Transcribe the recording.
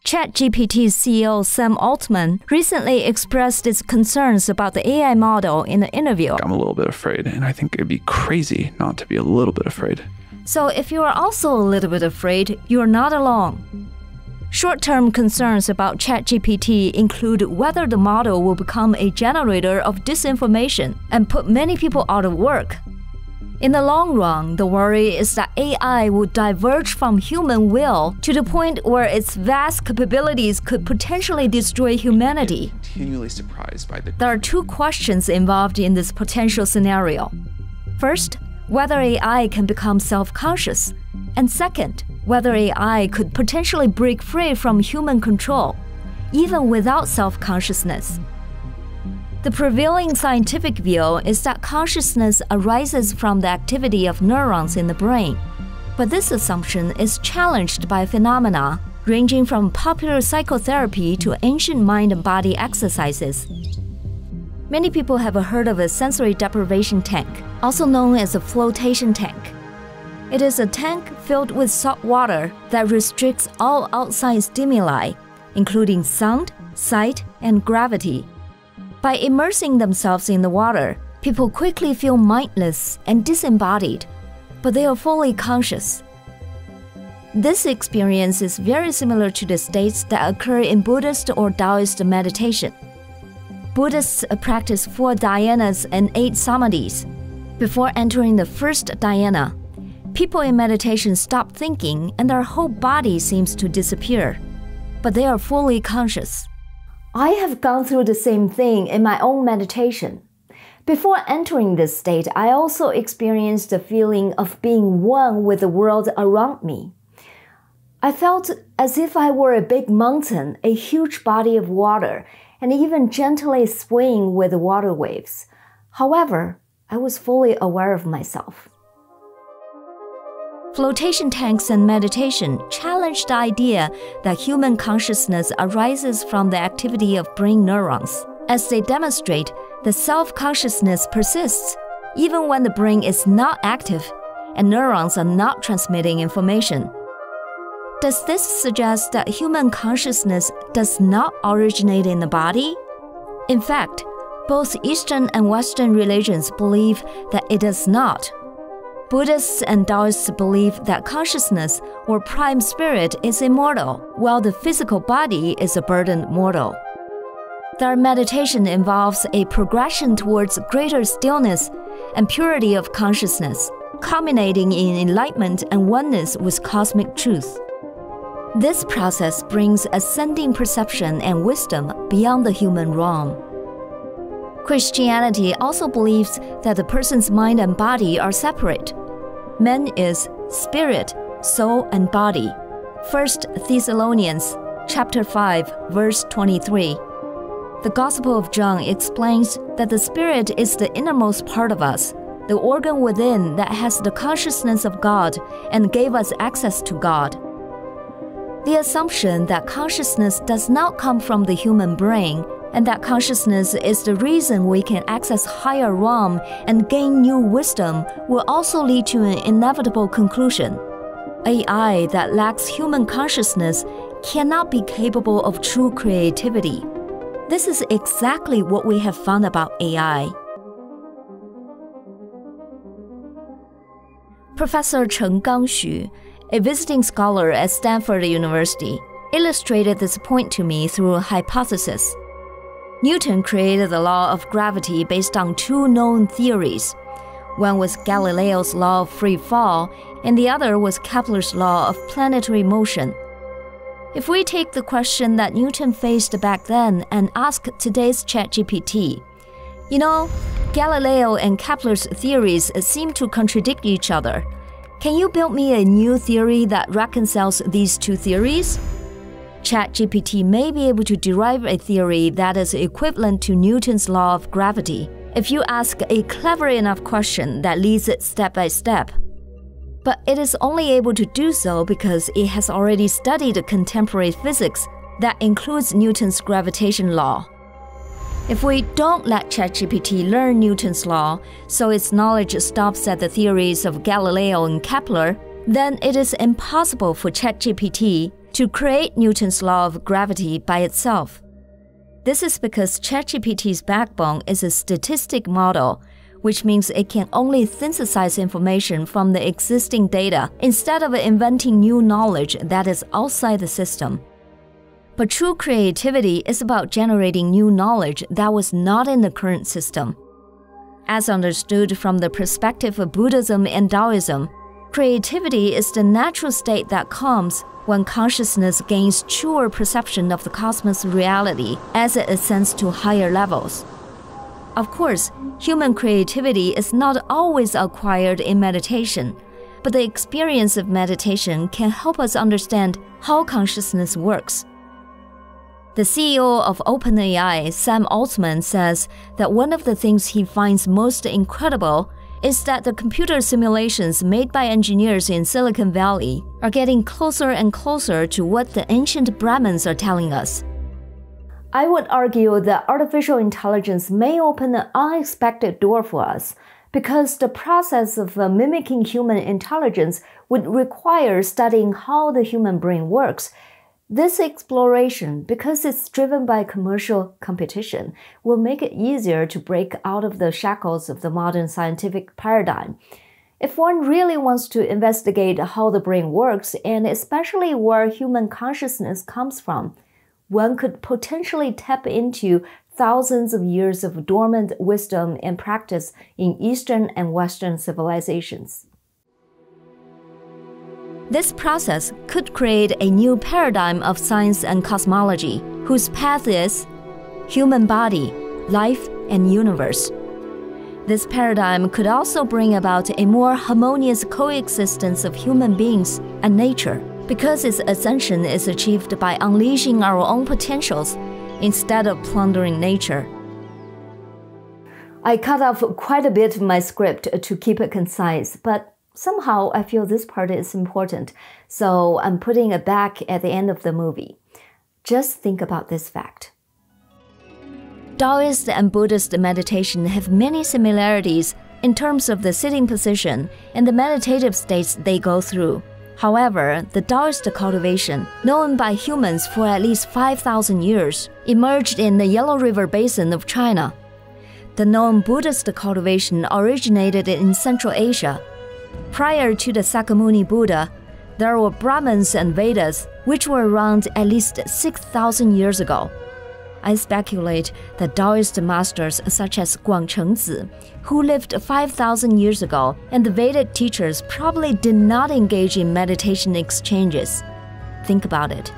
ChatGPT's CEO Sam Altman recently expressed his concerns about the AI model in an interview. I'm a little bit afraid, and I think it'd be crazy not to be a little bit afraid. So if you are also a little bit afraid, you are not alone. Short-term concerns about ChatGPT include whether the model will become a generator of disinformation and put many people out of work. In the long run, the worry is that AI will diverge from human will to the point where its vast capabilities could potentially destroy humanity. I'm continually surprised by There are two questions involved in this potential scenario. First, whether AI can become self-conscious, and second, whether AI could potentially break free from human control, even without self-consciousness. The prevailing scientific view is that consciousness arises from the activity of neurons in the brain, but this assumption is challenged by phenomena ranging from popular psychotherapy to ancient mind and body exercises. Many people have heard of a sensory deprivation tank, also known as a flotation tank. It is a tank filled with salt water that restricts all outside stimuli, including sound, sight, and gravity. By immersing themselves in the water, people quickly feel mindless and disembodied, but they are fully conscious. This experience is very similar to the states that occur in Buddhist or Taoist meditation. Buddhists practice 4 dhyanas and 8 samadhis. Before entering the first dhyana, people in meditation stop thinking and their whole body seems to disappear, but they are fully conscious. I have gone through the same thing in my own meditation. Before entering this state, I also experienced the feeling of being one with the world around me. I felt as if I were a big mountain, a huge body of water, and even gently swaying with the water waves. However, I was fully aware of myself. Flotation tanks and meditation challenge the idea that human consciousness arises from the activity of brain neurons. As they demonstrate, the self-consciousness persists even when the brain is not active and neurons are not transmitting information. Does this suggest that human consciousness does not originate in the body? In fact, both Eastern and Western religions believe that it does not. Buddhists and Taoists believe that consciousness or prime spirit is immortal, while the physical body is a burdened mortal. Their meditation involves a progression towards greater stillness and purity of consciousness, culminating in enlightenment and oneness with cosmic truth. This process brings ascending perception and wisdom beyond the human realm. Christianity also believes that the person's mind and body are separate. Man is spirit, soul, and body. 1 Thessalonians chapter 5, verse 23. The Gospel of John explains that the spirit is the innermost part of us, the organ within that has the consciousness of God and gave us access to God. The assumption that consciousness does not come from the human brain and that consciousness is the reason we can access higher realm and gain new wisdom will also lead to an inevitable conclusion. AI that lacks human consciousness cannot be capable of true creativity. This is exactly what we have found about AI. Professor Cheng Gangxu, a visiting scholar at Stanford University, illustrated this point to me through a hypothesis. Newton created the law of gravity based on 2 known theories. One was Galileo's law of free fall, and the other was Kepler's law of planetary motion. If we take the question that Newton faced back then and ask today's ChatGPT, Galileo and Kepler's theories seem to contradict each other. Can you build me a new theory that reconciles these 2 theories? ChatGPT may be able to derive a theory that is equivalent to Newton's law of gravity if you ask a clever enough question that leads it step by step. But it is only able to do so because it has already studied contemporary physics that includes Newton's gravitation law. If we don't let ChatGPT learn Newton's law, so its knowledge stops at the theories of Galileo and Kepler, then it is impossible for ChatGPT to create Newton's law of gravity by itself. This is because ChatGPT's backbone is a statistic model, which means it can only synthesize information from the existing data instead of inventing new knowledge that is outside the system. But true creativity is about generating new knowledge that was not in the current system. As understood from the perspective of Buddhism and Taoism, creativity is the natural state that comes when consciousness gains truer perception of the cosmos reality as it ascends to higher levels. Of course, human creativity is not always acquired in meditation, but the experience of meditation can help us understand how consciousness works. The CEO of OpenAI, Sam Altman, says that one of the things he finds most incredible is that the computer simulations made by engineers in Silicon Valley are getting closer and closer to what the ancient Brahmins are telling us. I would argue that artificial intelligence may open an unexpected door for us, because the process of mimicking human intelligence would require studying how the human brain works. This exploration, because it's driven by commercial competition, will make it easier to break out of the shackles of the modern scientific paradigm. If one really wants to investigate how the brain works, and especially where human consciousness comes from, one could potentially tap into thousands of years of dormant wisdom and practice in Eastern and Western civilizations. This process could create a new paradigm of science and cosmology, whose path is human body, life, and universe. This paradigm could also bring about a more harmonious coexistence of human beings and nature, because its ascension is achieved by unleashing our own potentials instead of plundering nature. I cut off quite a bit of my script to keep it concise, but somehow I feel this part is important, so I'm putting it back at the end of the movie. Just think about this fact. Taoist and Buddhist meditation have many similarities in terms of the sitting position and the meditative states they go through. However, the Taoist cultivation, known by humans for at least 5,000 years, emerged in the Yellow River Basin of China. The known Buddhist cultivation originated in Central Asia. Prior to the Sakyamuni Buddha, there were Brahmins and Vedas, which were around at least 6,000 years ago. I speculate that Taoist masters such as Guangchengzi, who lived 5,000 years ago, and the Vedic teachers probably did not engage in meditation exchanges. Think about it.